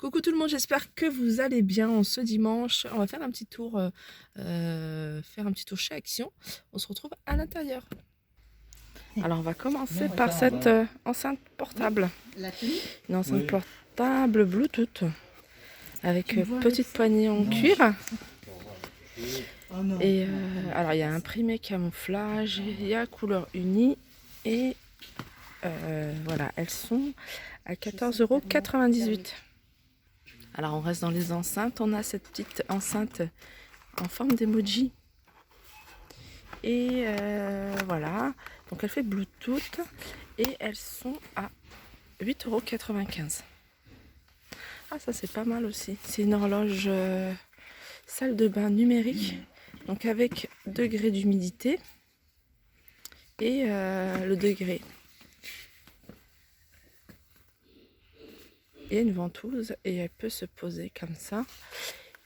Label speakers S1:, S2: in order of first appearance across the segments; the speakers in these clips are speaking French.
S1: Coucou tout le monde, j'espère que vous allez bien. Ce dimanche, on va faire un petit tour, chez Action. On se retrouve à l'intérieur. Alors on va commencer par cette enceinte portable. Une enceinte portable Bluetooth avec petite poignée en cuir. Et alors il y a imprimé camouflage, il y a couleur unie et voilà, elles sont à 14,98 €. Alors on reste dans les enceintes, on a cette petite enceinte en forme d'emoji. Et voilà, donc elle fait Bluetooth et elles sont à 8,95 €. Ah ça c'est pas mal aussi, c'est une horloge salle de bain numérique, donc avec degré d'humidité et le degré. Il y a une ventouse et elle peut se poser comme ça.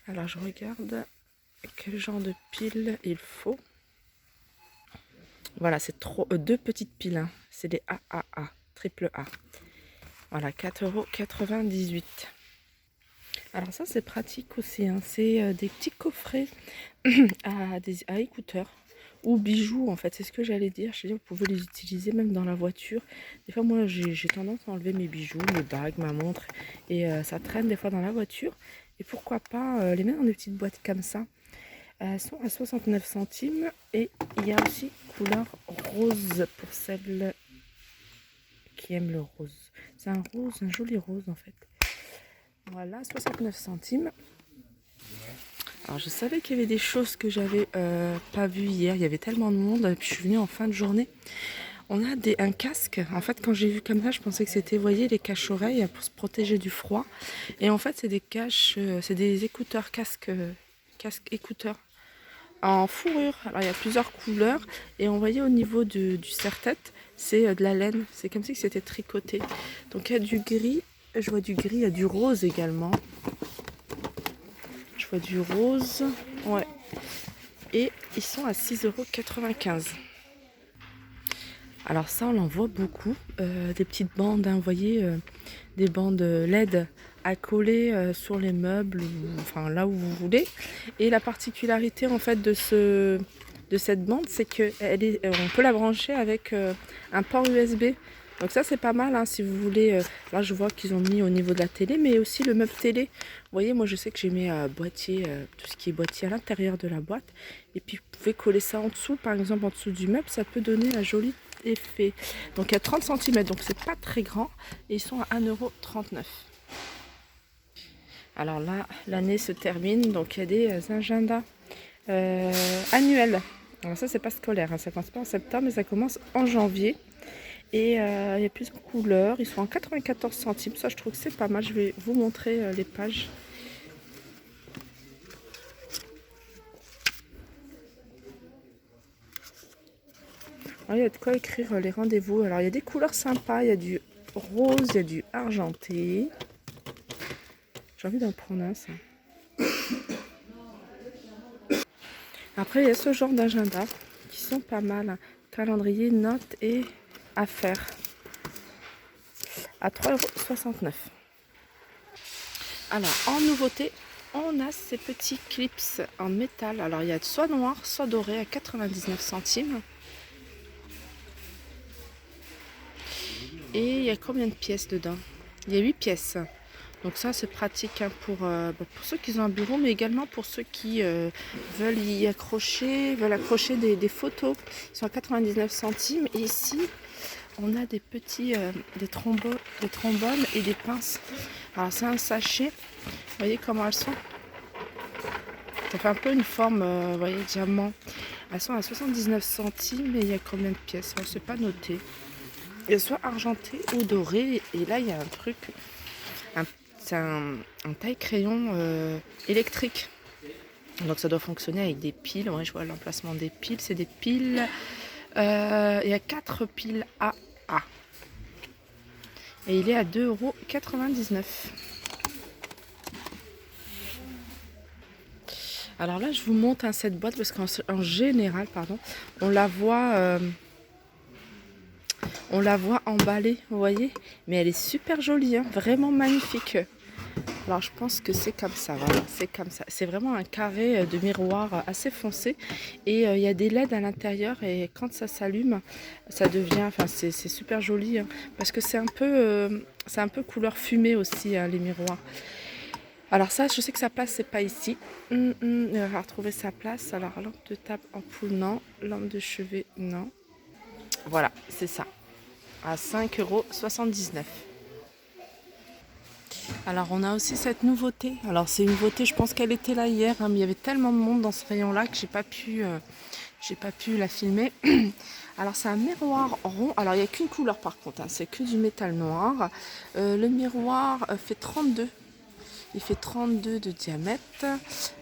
S1: Alors je regarde quel genre de pile il faut. Voilà, c'est deux petites piles, hein. C'est des AAA, triple A. Voilà, 4,98 €. Alors ça c'est pratique aussi, hein. C'est des petits coffrets à écouteurs ou bijoux en fait, c'est ce que j'allais dire. Je veux dire, vous pouvez les utiliser même dans la voiture. Des fois moi j'ai tendance à enlever mes bijoux, mes bagues, ma montre et ça traîne des fois dans la voiture. Et pourquoi pas les mettre dans des petites boîtes comme ça. Elles sont à 69 centimes et il y a aussi couleur rose pour celles qui aiment le rose. C'est un rose, un joli rose en fait. Voilà, 69 centimes. Alors je savais qu'il y avait des choses que j'avais pas vues hier, il y avait tellement de monde, et puis je suis venue en fin de journée. On a un casque, en fait quand j'ai vu comme ça je pensais que c'était, vous voyez, les caches-oreilles pour se protéger du froid. Et en fait c'est des c'est des écouteurs, casques écouteurs en fourrure. Alors il y a plusieurs couleurs et on voyait au niveau du serre-tête, c'est de la laine, c'est comme si c'était tricoté. Donc il y a du gris, je vois du gris, il y a du rose également. Je vois du rose, ouais. Et ils sont à 6,95 €. Alors ça on en voit beaucoup, des petites bandes, hein, vous voyez, des bandes LED à coller sur les meubles, ou, enfin là où vous voulez. Et la particularité en fait de cette bande, c'est que on peut la brancher avec un port USB. Donc ça c'est pas mal, hein, si vous voulez. Là je vois qu'ils ont mis au niveau de la télé, mais aussi le meuble télé. Vous voyez, moi je sais que j'ai mes boîtiers, tout ce qui est boîtier à l'intérieur de la boîte. Et puis vous pouvez coller ça en dessous, par exemple en dessous du meuble, ça peut donner un joli effet. Donc il y a 30 cm, donc c'est pas très grand. Et ils sont à 1,39 €. Alors là, l'année se termine, donc il y a des agendas annuels. Alors ça, c'est pas scolaire, hein, ça commence pas en septembre, mais ça commence en janvier. Et il y a plusieurs couleurs, ils sont en 94 centimes. Ça, je trouve que c'est pas mal. Je vais vous montrer les pages. Alors, il y a de quoi écrire les rendez-vous. Alors il y a des couleurs sympas, il y a du rose, il y a du argenté. J'ai envie d'en prendre un, ça. Après, il y a ce genre d'agenda qui sont pas mal, hein. Calendrier, notes et affaires à 3,69 €. Alors, en nouveauté, on a ces petits clips en métal. Alors, il y a soit noir, soit doré à 99 centimes. Et il y a combien de pièces dedans? Il y a 8 pièces. Donc ça c'est pratique, hein, pour ceux qui ont un bureau, mais également pour ceux qui veulent y accrocher, des photos. Ils sont à 99 centimes. Et ici on a des petits des trombones et des pinces. Alors c'est un sachet. Vous voyez comment elles sont? Ça fait un peu une forme, vous voyez, diamant. Elles sont à 79 centimes et il y a combien de pièces? On ne s'est pas noté. Il y a soit argenté ou doré. Et là il y a un truc, c'est un taille-crayon électrique. Donc ça doit fonctionner avec des piles. Ouais, je vois l'emplacement des piles. C'est des piles. Il y a 4 piles AA. Et il est à 2,99 €. Alors là, je vous montre, hein, cette boîte parce qu'en général, pardon, on la voit emballée, vous voyez. Mais elle est super jolie, hein, vraiment magnifique. Alors je pense que c'est comme ça, voilà, c'est comme ça. C'est vraiment un carré de miroir assez foncé et il y a des LED à l'intérieur et quand ça s'allume, ça devient, enfin c'est super joli hein, parce que c'est un peu couleur fumée aussi hein, les miroirs. Alors ça, je sais que sa place, c'est pas ici. Il va retrouver sa place. Alors lampe de table, ampoule, non. Lampe de chevet, non. Voilà, c'est ça. À 5,79 €. Alors on a aussi cette nouveauté. Alors c'est une nouveauté, je pense qu'elle était là hier, hein, mais il y avait tellement de monde dans ce rayon-là que j'ai pas pu la filmer. Alors c'est un miroir rond. Alors il n'y a qu'une couleur par contre, hein, c'est que du métal noir. Le miroir fait 32. Il fait 32 de diamètre.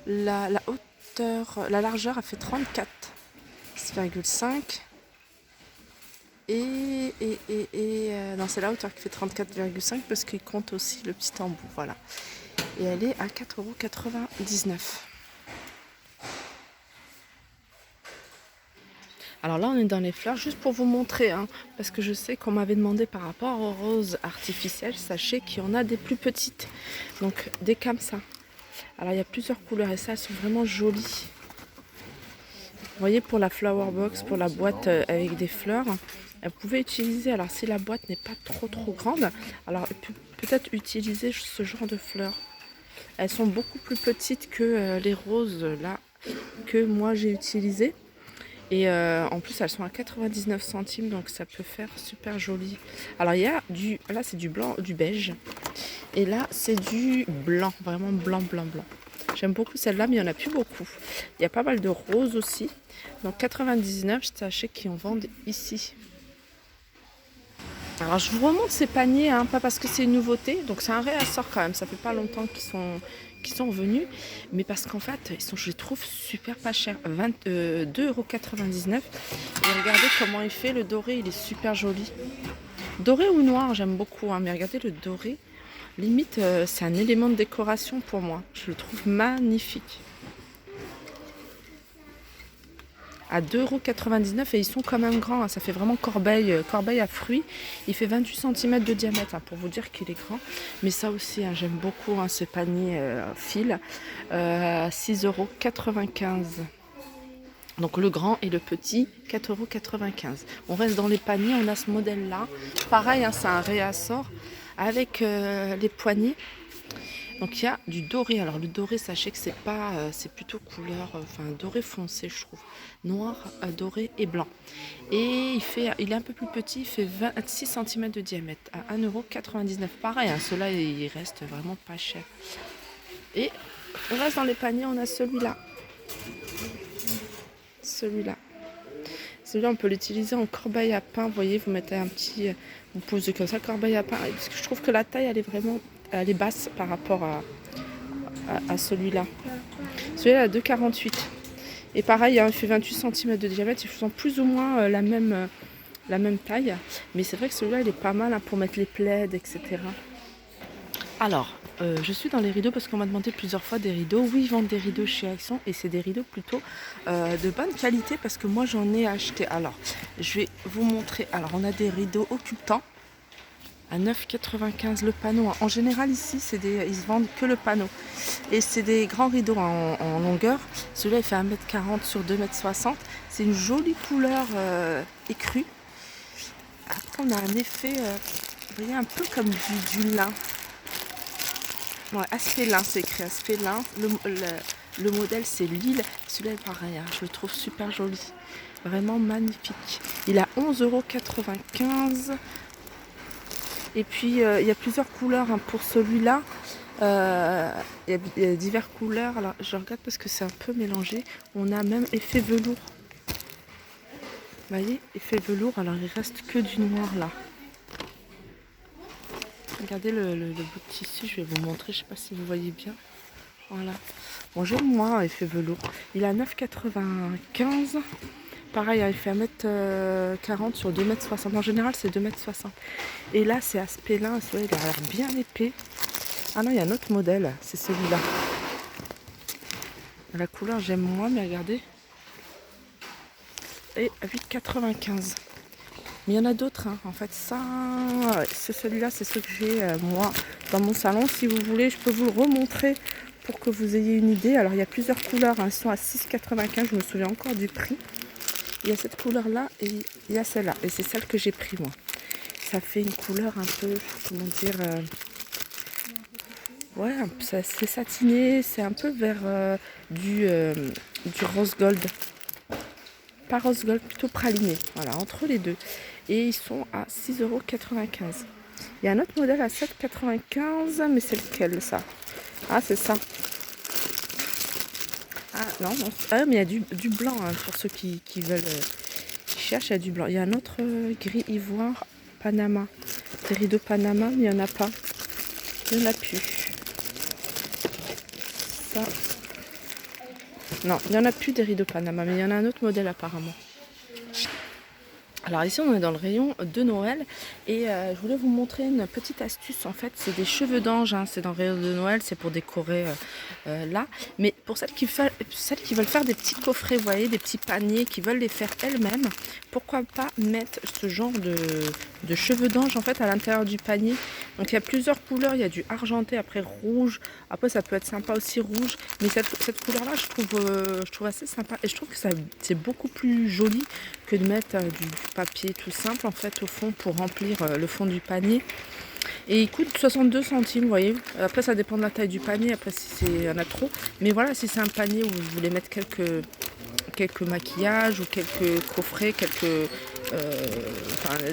S1: La hauteur, la largeur a fait 34,5. Non, c'est la hauteur qui fait 34,5 parce qu'il compte aussi le petit embout. Voilà. Et elle est à 4,99 €. Alors là, on est dans les fleurs, juste pour vous montrer, hein, parce que je sais qu'on m'avait demandé par rapport aux roses artificielles, sachez qu'il y en a des plus petites, donc des comme ça. Alors il y a plusieurs couleurs et ça, elles sont vraiment jolies. Vous voyez, pour la flower box, pour la boîte avec des fleurs, vous pouvez utiliser, alors si la boîte n'est pas trop grande, alors peut-être utiliser ce genre de fleurs. Elles sont beaucoup plus petites que les roses là que moi j'ai utilisées. Et en plus elles sont à 99 centimes, donc ça peut faire super joli. Alors il y a là c'est du blanc, du beige. Et là c'est du blanc, vraiment blanc. J'aime beaucoup celle-là, mais il n'y en a plus beaucoup. Il y a pas mal de roses aussi. Donc 99, sachez qu'ils en vendent ici. Alors je vous remonte ces paniers, hein, pas parce que c'est une nouveauté, donc c'est un réassort quand même, ça fait pas longtemps qu'ils sont revenus, mais parce qu'en fait ils sont, je les trouve super pas chers, 2,99 €. Et regardez comment il fait, le doré il est super joli. Doré ou noir j'aime beaucoup, hein, mais regardez le doré, limite c'est un élément de décoration pour moi, je le trouve magnifique. À 2,99 € et ils sont quand même grands, hein. Ça fait vraiment corbeille à fruits. Il fait 28 cm de diamètre, hein, pour vous dire qu'il est grand. Mais ça aussi, hein, j'aime beaucoup hein, ce panier fil. 6,95 €. Donc le grand et le petit, 4,95 €. On reste dans les paniers, on a ce modèle-là. Pareil, hein, c'est un réassort avec les poignées. Donc il y a du doré. Alors le doré, sachez que c'est pas, c'est plutôt couleur, enfin doré foncé, je trouve. Noir, doré et blanc. Et il est un peu plus petit, il fait 26 cm de diamètre à 1,99 €. Pareil, hein, ceux-là, il reste vraiment pas cher. Et on reste dans les paniers, on a celui-là. Celui-là. Celui-là, on peut l'utiliser en corbeille à pain. Vous voyez, vous mettez un petit, vous posez comme ça, corbeille à pain. Parce que je trouve que la taille, elle est basse par rapport à celui-là. Celui-là, à 2,48 €. Et pareil, hein, il fait 28 cm de diamètre. Ils font plus ou moins la même taille. Mais c'est vrai que celui-là, il est pas mal hein, pour mettre les plaids, etc. Alors, je suis dans les rideaux parce qu'on m'a demandé plusieurs fois des rideaux. Oui, ils vendent des rideaux chez Action et c'est des rideaux plutôt de bonne qualité parce que moi, j'en ai acheté. Alors, je vais vous montrer. Alors, on a des rideaux occultants à 9,95 € le panneau. En général, ici, ils se vendent que le panneau. Et c'est des grands rideaux en longueur. Celui-là, il fait 1,40 m sur 2,60 m. C'est une jolie couleur écrue. Après, on a un effet, vous voyez, un peu comme du lin. Ouais, Aspelin, c'est écrit Aspelin. Le modèle, c'est Lille. Celui-là est pareil, hein, je le trouve super joli. Vraiment magnifique. Il a 11,95 €. Et puis, il y a plusieurs couleurs hein, pour celui-là. Il y a diverses couleurs. Alors, je regarde parce que c'est un peu mélangé. On a même effet velours. Vous voyez, effet velours. Alors, il reste que du noir là. Regardez le bout de tissu, je vais vous montrer, je ne sais pas si vous voyez bien. Voilà. Bon, j'aime moins effet velours. Il a 9,95 €. Pareil, il fait 1,40 m sur 2,60 m. En général, c'est 2,60 m. Et là, c'est Aspelin. Il a l'air bien épais. Ah non, il y a un autre modèle. C'est celui-là. La couleur, j'aime moins, mais regardez. Et 8,95 €. Mais il y en a d'autres, hein. En fait, ça, c'est celui-là, c'est ce que j'ai moi dans mon salon. Si vous voulez, je peux vous le remontrer pour que vous ayez une idée. Alors il y a plusieurs couleurs, hein. Elles sont à 6,95, je me souviens encore du prix. Il y a cette couleur là et il y a celle-là. Et c'est celle que j'ai pris moi. Ça fait une couleur un peu, comment dire, ouais, c'est satiné, c'est un peu vers du rose gold. Pas rose gold, plutôt praliné. Voilà, entre les deux. Et ils sont à 6,95 €. Il y a un autre modèle à 7,95 €, mais c'est lequel ça? Ah, c'est ça. Ah non, non. Ah, mais il y a du blanc, hein, pour ceux qui veulent, qui cherchent, il y a du blanc. Il y a un autre gris ivoire Panama. Des rideaux Panama, mais il n'y en a pas. Il n'y en a plus. Ça. Non, il n'y en a plus des rideaux Panama, mais il y en a un autre modèle apparemment. Alors ici on est dans le rayon de Noël et je voulais vous montrer une petite astuce. En fait c'est des cheveux d'ange, hein. C'est dans le rayon de Noël, c'est pour décorer là. Mais pour celles qui veulent faire des petits coffrets, vous voyez, des petits paniers, qui veulent les faire elles-mêmes, pourquoi pas mettre ce genre de cheveux d'ange en fait à l'intérieur du panier. Donc il y a plusieurs couleurs, il y a du argenté, après rouge, après ça peut être sympa aussi rouge. Mais cette couleur là je trouve assez sympa et je trouve que c'est beaucoup plus joli que de mettre du papier tout simple en fait au fond pour remplir le fond du panier. Et il coûte 62 centimes, vous voyez. Après ça dépend de la taille du panier, après si c'est en a trop. Mais voilà, si c'est un panier où vous voulez mettre quelques maquillages ou quelques coffrets,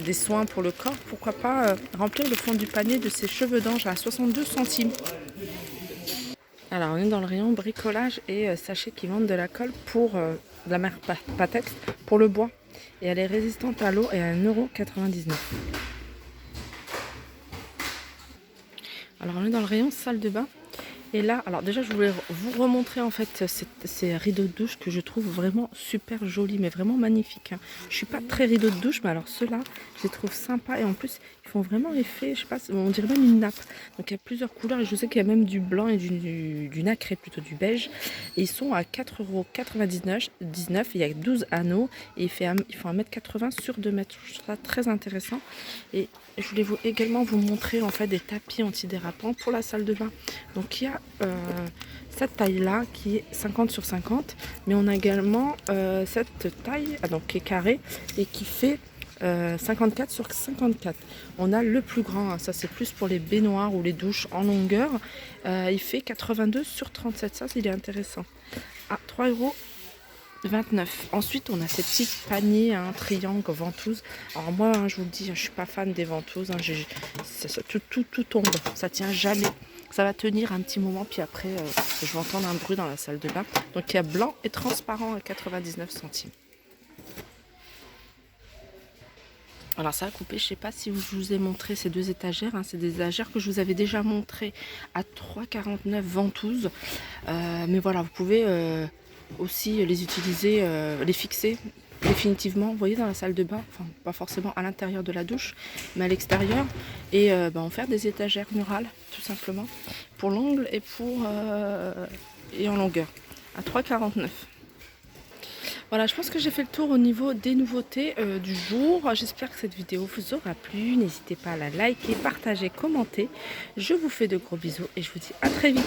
S1: des soins pour le corps, pourquoi pas remplir le fond du panier de ces cheveux d'ange à 62 centimes. Alors on est dans le rayon bricolage et sachez qu'ils vendent de la colle pour de la marque Patex pour le bois. Et elle est résistante à l'eau et à 1,99 €. Alors on est dans le rayon salle de bain. Et là, alors déjà je voulais vous remontrer en fait ces rideaux de douche que je trouve vraiment super jolis, mais vraiment magnifiques, hein. Je suis pas très rideau de douche, mais alors ceux-là, je les trouve sympas et en plus ils font vraiment effet, je sais pas, on dirait même une nappe. Donc il y a plusieurs couleurs et je sais qu'il y a même du blanc et du nacré, plutôt du beige. Et ils sont à 4,99 €. Il y a 12 anneaux et ils font 1,80 m sur 2 mètres. Je trouve ça très intéressant. Et je voulais également vous montrer en fait des tapis antidérapants pour la salle de bain. Donc il y a cette taille là qui est 50 sur 50, mais on a également cette taille donc qui est carrée et qui fait 54 sur 54. On a le plus grand, hein, ça c'est plus pour les baignoires ou les douches en longueur. Il fait 82 sur 37, ça il est intéressant. À 3,29 €. Ensuite, on a ces petits paniers, hein, triangle, ventouses. Alors moi, hein, je vous le dis, je suis pas fan des ventouses. Hein, tout tombe, ça tient jamais. Ça va tenir un petit moment, puis après, je vais entendre un bruit dans la salle de bain. Donc il y a blanc et transparent à 99 centimes. Alors ça a coupé, je sais pas si je vous ai montré ces deux étagères, hein, c'est des étagères que je vous avais déjà montré à 3,49 € ventouses. Mais voilà, vous pouvez aussi les utiliser, les fixer définitivement, vous voyez, dans la salle de bain, enfin pas forcément à l'intérieur de la douche, mais à l'extérieur, et en faire des étagères murales, tout simplement, pour l'angle et et en longueur, à 3,49 €. Voilà, je pense que j'ai fait le tour au niveau des nouveautés du jour. J'espère que cette vidéo vous aura plu. N'hésitez pas à la liker, partager, commenter. Je vous fais de gros bisous et je vous dis à très vite.